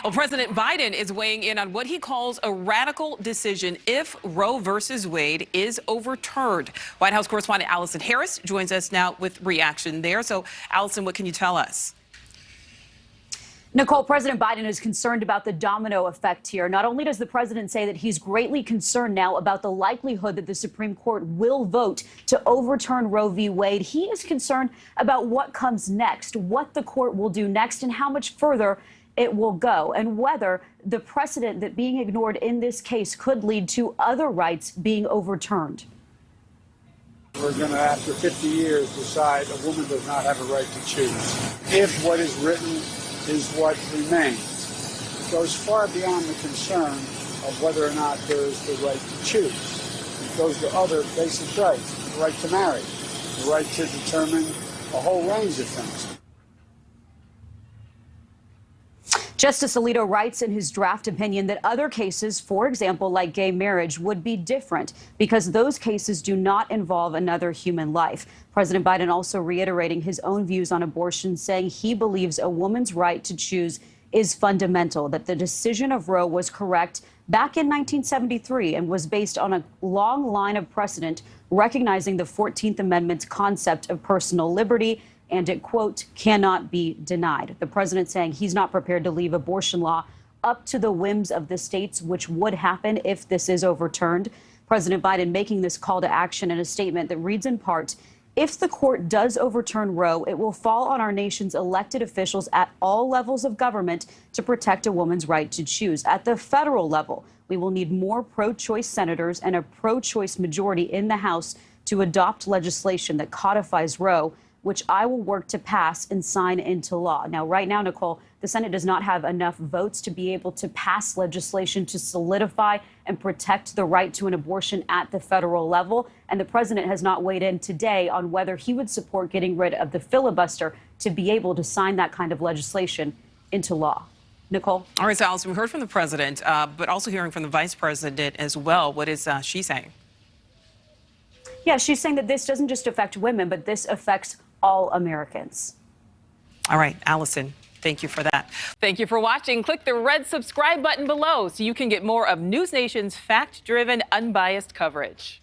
Well, President Biden is weighing in on what he calls a radical decision if Roe versus Wade is overturned. White House correspondent Allison Harris joins us now with reaction there. So, Allison, what can you tell us? Nichole, President Biden is concerned about the domino effect here. Not only does the president say that he's greatly concerned now about the likelihood that the Supreme Court will vote to overturn Roe v. Wade, he is concerned about what comes next, what the court will do next, and how much further it will go, and whether the precedent that being ignored in this case could lead to other rights being overturned. We're going to, after 50 years, decide a woman does not have a right to choose. If what is written is what remains, it goes far beyond the concern of whether or not there is the right to choose. It goes to other basic rights, the right to marry, the right to determine a whole range of things. Justice Alito writes in his draft opinion that other cases, for example, like gay marriage, would be different because those cases do not involve another human life. President Biden also reiterating his own views on abortion, saying he believes a woman's right to choose is fundamental, that the decision of Roe was correct back in 1973 and was based on a long line of precedent recognizing the 14th Amendment's concept of personal liberty, and it, quote, cannot be denied. The president saying he's not prepared to leave abortion law up to the whims of the states, which would happen if this is overturned. President Biden making this call to action in a statement that reads in part, if the court does overturn Roe, it will fall on our nation's elected officials at all levels of government to protect a woman's right to choose. At the federal level, we will need more pro-choice senators and a pro-choice majority in the House to adopt legislation that codifies Roe, which I will work to pass and sign into law. Now, right now, Nichole, the Senate does not have enough votes to be able to pass legislation to solidify and protect the right to an abortion at the federal level. And the president has not weighed in today on whether he would support getting rid of the filibuster to be able to sign that kind of legislation into law. Nichole? All right, so Allison, we heard from the president, but also hearing from the vice president as well. What is she saying? Yeah, she's saying that this doesn't just affect women, but this affects all Americans. All right, Allison, thank you for that. Thank you for watching. Click the red subscribe button below so you can get more of NewsNation's fact-driven, unbiased coverage.